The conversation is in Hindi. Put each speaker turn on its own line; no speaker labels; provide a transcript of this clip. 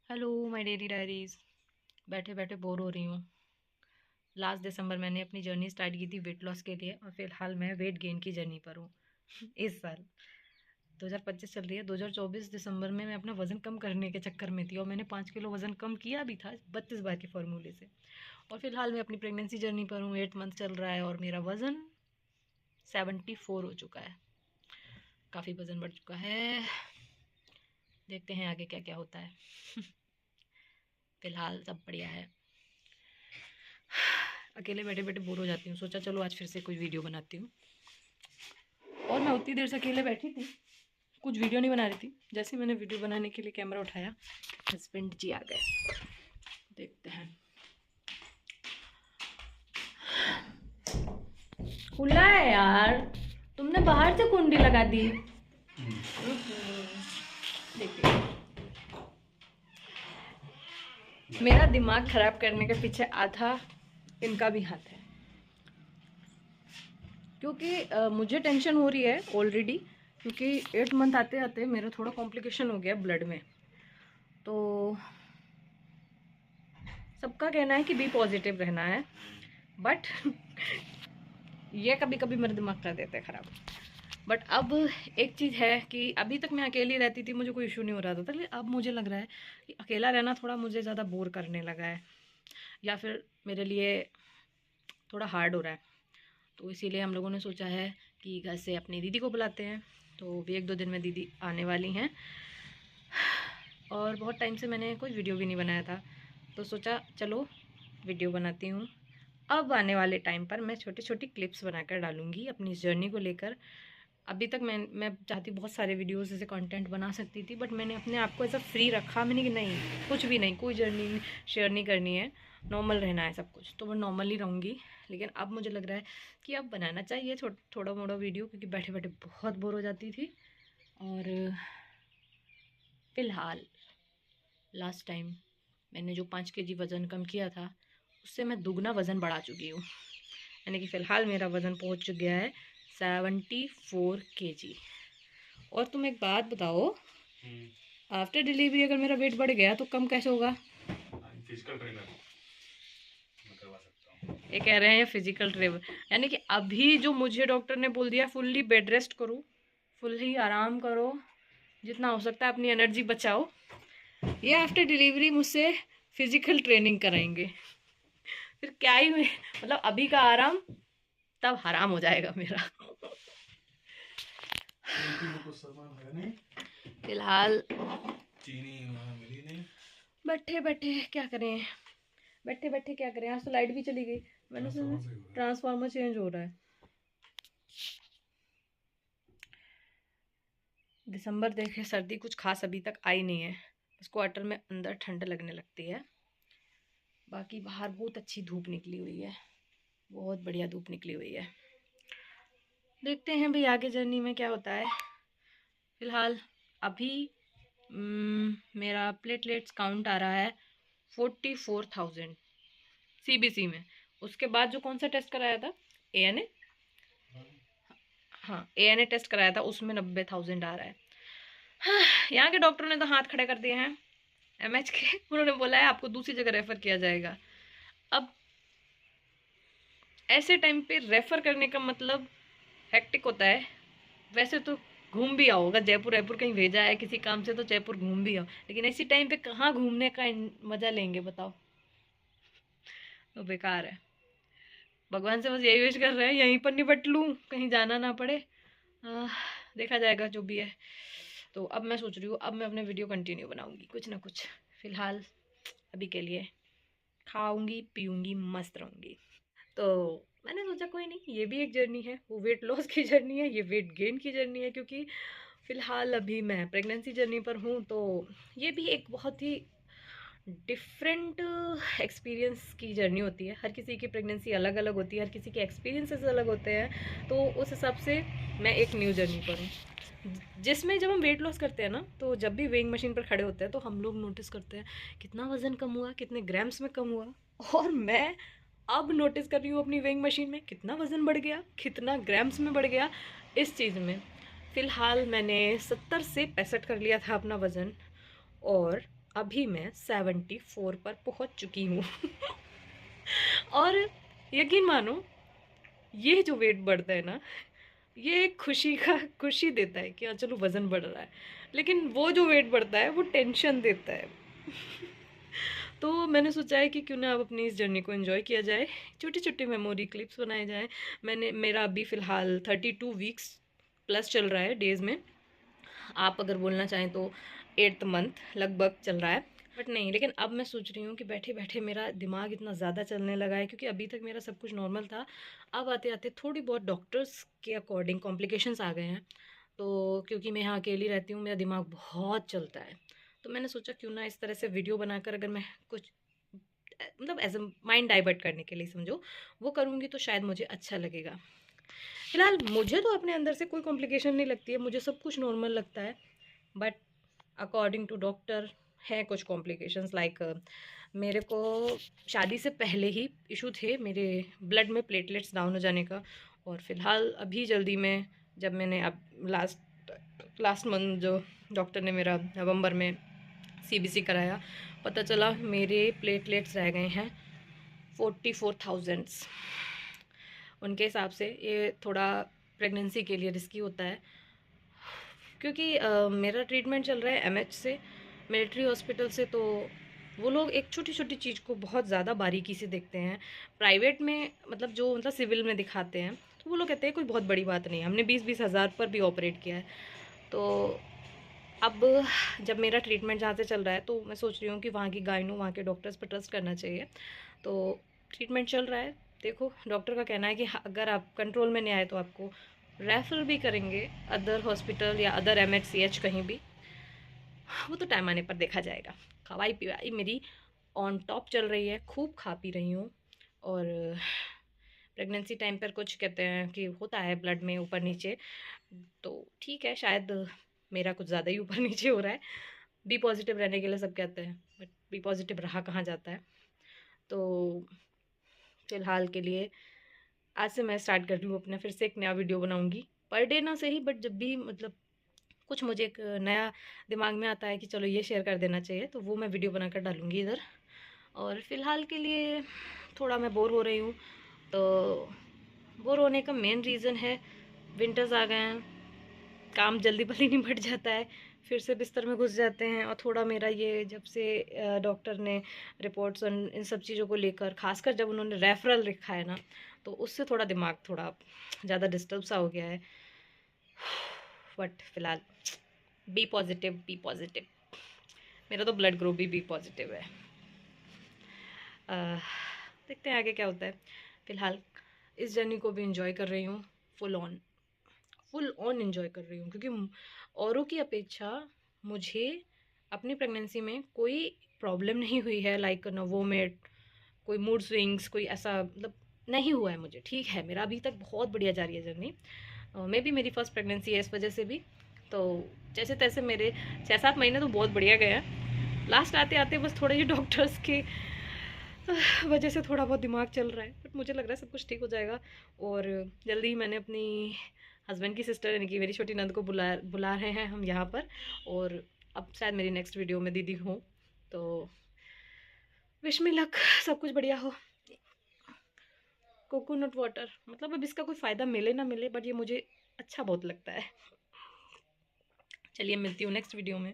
Hello my daily diaries. बैठे बैठे बोर हो रही हूँ। लास्ट दिसंबर मैंने अपनी जर्नी स्टार्ट की थी वेट लॉस के लिए और फिलहाल मैं वेट गेन की जर्नी पर हूँ। इस साल 2025 चल रही है, 2024 दिसंबर में मैं अपना वज़न कम करने के चक्कर में थी और मैंने 5 किलो वज़न कम किया भी था 32 बार के फार्मूले से। और फिलहाल मैं अपनी प्रेगनेंसी जर्नी पर हूँ, 8 मंथ चल रहा है और मेरा वज़न 74 हो चुका है। काफ़ी वज़न बढ़ चुका है। देखते हैं आगे क्या क्या होता है। फिलहाल सब बढ़िया है। अकेले बैठे बैठे बोर हो जाती हूँ, सोचा चलो आज फिर से कोई वीडियो बनाती हूँ। और मैं उतनी देर से अकेले बैठी थी, कुछ वीडियो नहीं बना रही थी। जैसे मैंने वीडियो बनाने के लिए कैमरा उठाया, हस्बैंड जी आ गए। देखते हैं। खुला है यार, तुमने बाहर से कुंडी लगा दी। देखिए, मेरा दिमाग खराब करने के पीछे आधा इनका भी हाथ है, क्योंकि मुझे टेंशन हो रही है ऑलरेडी, क्योंकि 8 मंथ आते आते मेरा थोड़ा कॉम्प्लिकेशन हो गया ब्लड में। तो सबका कहना है कि बी पॉजिटिव रहना है, बट ये कभी कभी मेरा दिमाग कर देते हैं ख़राब। बट अब एक चीज़ है कि अभी तक मैं अकेली रहती थी, मुझे कोई इशू नहीं हो रहा था, लेकिन अब मुझे लग रहा है कि अकेला रहना थोड़ा मुझे ज़्यादा बोर करने लगा है, या फिर मेरे लिए थोड़ा हार्ड हो रहा है। तो इसीलिए हम लोगों ने सोचा है कि घर से अपनी दीदी को बुलाते हैं। तो भी 1-2 दिन में दीदी आने वाली हैं और बहुत टाइम से मैंने कोई वीडियो भी नहीं बनाया था, तो सोचा चलो वीडियो बनाती हूँ। अब आने वाले टाइम पर मैं छोटी छोटी क्लिप्स बनाकर डालूँगी अपनी इस जर्नी को लेकर। अभी तक मैं चाहती बहुत सारे वीडियोस ऐसे कंटेंट बना सकती थी, बट मैंने अपने आप को ऐसा फ्री रखा। मैंने कि नहीं, कुछ भी नहीं, कोई जर्नी शेयर नहीं करनी है, नॉर्मल रहना है सब कुछ, तो मैं नॉर्मल ही रहूँगी। लेकिन अब मुझे लग रहा है कि अब बनाना चाहिए थोड़ा मोड़ा वीडियो, क्योंकि बैठे बैठे बहुत बोर हो जाती थी। और फ़िलहाल लास्ट टाइम मैंने जो 5 kg वज़न कम किया था, उससे मैं दुगना वज़न बढ़ा चुकी हूँ। यानी कि फ़िलहाल मेरा वज़न पहुँच गया है 74 kg। और तुम एक बात बताओ, आफ्टर डिलीवरी अगर मेरा वेट बढ़ गया तो कम कैसे होगा?
फिजिकल ट्रेनर मैं करवा सकता हूँ।
ये कह रहे हैं फिजिकल ट्रेनर, यानी कि अभी जो मुझे डॉक्टर ने बोल दिया फुल्ली बेड रेस्ट करो, फुल्ली आराम करो, जितना हो सकता है अपनी एनर्जी बचाओ, ये आफ्टर डिलीवरी मुझसे फिजिकल ट्रेनिंग कराएंगे। फिर क्या ही मतलब अभी का आराम तब हराम हो जाएगा मेरा।
कुछ सामान है नहीं,
फिलहाल
चीनी वहाँ मिली नहीं।
बैठे बैठे क्या करें, बैठे बैठे क्या करें। आज तो लाइट भी चली गई, मैंने सुना ट्रांसफार्मर चेंज हो रहा है। दिसंबर देखे, सर्दी कुछ खास अभी तक आई नहीं है, बस क्वार्टर में अंदर ठंड लगने लगती है। बाकी बाहर बहुत अच्छी धूप निकली हुई है, बहुत बढ़िया धूप निकली हुई है। देखते हैं भाई आगे जर्नी में क्या होता है। फिलहाल अभी मेरा प्लेटलेट्स काउंट आ रहा है 44,000 सीबीसी में। उसके बाद जो कौन सा टेस्ट कराया था, एएनए, हाँ एएनए टेस्ट कराया था, उसमें 90,000 आ रहा है। हाँ, यहाँ के डॉक्टरों ने तो हाथ खड़े कर दिए हैं एमएच के। उन्होंने बोला है आपको दूसरी जगह रेफ़र किया जाएगा। अब ऐसे टाइम पे रेफ़र करने का मतलब हेक्टिक होता है। वैसे तो घूम भी आओ, अगर जयपुर रायपुर कहीं भेजा है किसी काम से तो जयपुर घूम भी आओ, लेकिन ऐसी टाइम पे कहाँ घूमने का मज़ा लेंगे बताओ, तो बेकार है। भगवान से बस यही विश कर रहे हैं यहीं पर निपट लूँ, कहीं जाना ना पड़े। देखा जाएगा जो भी है। तो अब मैं सोच रही हूँ अब मैं अपने वीडियो कंटिन्यू बनाऊँगी कुछ ना कुछ। फ़िलहाल अभी के लिए खाऊंगी पीऊँगी मस्त रहूँगी। तो मैंने सोचा कोई नहीं, ये भी एक जर्नी है, वो वेट लॉस की जर्नी है, ये वेट गेन की जर्नी है, क्योंकि फ़िलहाल अभी मैं प्रेगनेंसी जर्नी पर हूँ। तो ये भी एक बहुत ही डिफरेंट एक्सपीरियंस की जर्नी होती है। हर किसी की प्रेगनेंसी अलग अलग होती है, हर किसी के एक्सपीरियंसेस अलग होते हैं। तो उस हिसाब से मैं एक न्यू जर्नी पर हूँ, जिसमें जब हम वेट लॉस करते हैं ना, तो जब भी वेइंग मशीन पर खड़े होते हैं तो हम लोग नोटिस करते हैं कितना वज़न कम हुआ, कितने ग्राम्स में कम हुआ। और मैं अब नोटिस कर रही हूँ अपनी वेइंग मशीन में कितना वज़न बढ़ गया, कितना ग्राम्स में बढ़ गया इस चीज़ में। फ़िलहाल मैंने 70 से 65 कर लिया था अपना वज़न, और अभी मैं 74 पर पहुंच चुकी हूँ। और यकीन मानो, ये जो वेट बढ़ता है ना, ये एक खुशी देता है कि हाँ चलो वज़न बढ़ रहा है, लेकिन वो जो वेट बढ़ता है वो टेंशन देता है। तो मैंने सोचा है कि क्यों ना अब अपनी इस जर्नी को एंजॉय किया जाए, छोटी छोटी मेमोरी क्लिप्स बनाए जाएं। मेरा अभी फ़िलहाल 32 वीक्स प्लस चल रहा है डेज़ में। आप अगर बोलना चाहें तो 8th मंथ लगभग चल रहा है, बट नहीं, लेकिन अब मैं सोच रही हूँ कि बैठे बैठे मेरा दिमाग इतना ज़्यादा चलने लगा है, क्योंकि अभी तक मेरा सब कुछ नॉर्मल था। अब आते आते थोड़ी बहुत डॉक्टर्स के अकॉर्डिंग कॉम्प्लिकेशंस आ गए हैं। तो क्योंकि मैं यहाँ अकेली रहती हूँ, मेरा दिमाग बहुत चलता है। तो मैंने सोचा क्यों ना इस तरह से वीडियो बनाकर अगर मैं कुछ मतलब एज अ माइंड डाइवर्ट करने के लिए समझो, वो करूँगी तो शायद मुझे अच्छा लगेगा। फिलहाल मुझे तो अपने अंदर से कोई कॉम्प्लिकेशन नहीं लगती है, मुझे सब कुछ नॉर्मल लगता है। बट अकॉर्डिंग टू डॉक्टर है कुछ कॉम्प्लिकेशंस, लाइक मेरे को शादी से पहले ही इशू थे मेरे ब्लड में प्लेटलेट्स डाउन हो जाने का। और फिलहाल अभी जल्दी में, जब मैंने अब लास्ट मंथ जो डॉक्टर ने मेरा नवंबर में सीबीसी कराया, पता चला मेरे प्लेटलेट्स रह गए हैं 44,000। उनके हिसाब से ये थोड़ा प्रेगनेंसी के लिए रिस्की होता है, क्योंकि मेरा ट्रीटमेंट चल रहा है एमएच से, मिलिट्री हॉस्पिटल से। तो वो लोग एक छोटी छोटी चीज़ को बहुत ज़्यादा बारीकी से देखते हैं। प्राइवेट में मतलब जो मतलब सिविल में दिखाते हैं, तो वो लोग कहते हैं कोई बहुत बड़ी बात नहीं है, हमने 20-20 हज़ार पर भी ऑपरेट किया है। तो अब जब मेरा ट्रीटमेंट जहाँ से चल रहा है, तो मैं सोच रही हूँ कि वहाँ की गाइनो, वहाँ के डॉक्टर्स पर ट्रस्ट करना चाहिए। तो ट्रीटमेंट चल रहा है, देखो डॉक्टर का कहना है कि अगर आप कंट्रोल में नहीं आए तो आपको रेफर भी करेंगे अदर हॉस्पिटल या अदर एमएचसीएच कहीं भी। वो तो टाइम आने पर देखा जाएगा। खवाई पिवाई मेरी ऑन टॉप चल रही है, खूब खा पी रही हूँ। और प्रेगनेंसी टाइम पर कुछ कहते हैं कि होता है ब्लड में ऊपर नीचे, तो ठीक है, शायद मेरा कुछ ज़्यादा ही ऊपर नीचे हो रहा है। बी पॉजिटिव रहने के लिए सब कहते हैं, बट बी पॉजिटिव रहा कहाँ जाता है। तो फ़िलहाल के लिए आज से मैं स्टार्ट कर रही हूँ अपना फिर से एक नया वीडियो बनाऊँगी, पर डे ना सही, बट जब भी मतलब कुछ मुझे एक नया दिमाग में आता है कि चलो ये शेयर कर देना चाहिए, तो वो मैं वीडियो बनाकर डालूँगी इधर। और फ़िलहाल के लिए थोड़ा मैं बोर हो रही हूँ, तो बोर होने का मेन रीज़न है विंटर्स आ गए हैं, काम जल्दी भली निपट जाता है, फिर से बिस्तर में घुस जाते हैं। और थोड़ा मेरा ये जब से डॉक्टर ने रिपोर्ट्स और इन सब चीज़ों को लेकर, खासकर जब उन्होंने रेफरल लिखा है ना, तो उससे थोड़ा दिमाग थोड़ा ज़्यादा डिस्टर्ब सा हो गया है। बट फिलहाल बी पॉजिटिव, बी पॉजिटिव, मेरा तो ब्लड ग्रुप भी बी पॉजिटिव है। देखते हैं आगे क्या होता है। फ़िलहाल इस जर्नी को भी इंजॉय कर रही हूँ, फुल ऑन एंजॉय कर रही हूँ, क्योंकि औरों की अपेक्षा मुझे अपनी प्रेगनेंसी में कोई प्रॉब्लम नहीं हुई है, लाइक नवोमेट, कोई मूड स्विंग्स, कोई ऐसा मतलब नहीं हुआ है मुझे। ठीक है, मेरा अभी तक बहुत बढ़िया जा रही है जर्नी। मे भी मेरी फर्स्ट प्रेगनेंसी है इस वजह से भी। तो जैसे तैसे मेरे 6-7 महीने तो बहुत बढ़िया गए हैं। लास्ट आते आते बस थोड़े ही डॉक्टर्स के वजह से थोड़ा बहुत दिमाग चल रहा है, बट मुझे लग रहा है सब कुछ ठीक हो जाएगा। और जल्दी ही मैंने अपनी हस्बैंड की सिस्टर यानी कि मेरी छोटी नंद को बुला रहे हैं हम यहाँ पर। और अब शायद मेरी नेक्स्ट वीडियो में दीदी हो, तो विश मी लक, सब कुछ बढ़िया हो। कोकोनट वाटर मतलब अब इसका कोई फ़ायदा मिले ना मिले, बट ये मुझे अच्छा बहुत लगता है। चलिए मिलती हूँ नेक्स्ट वीडियो में।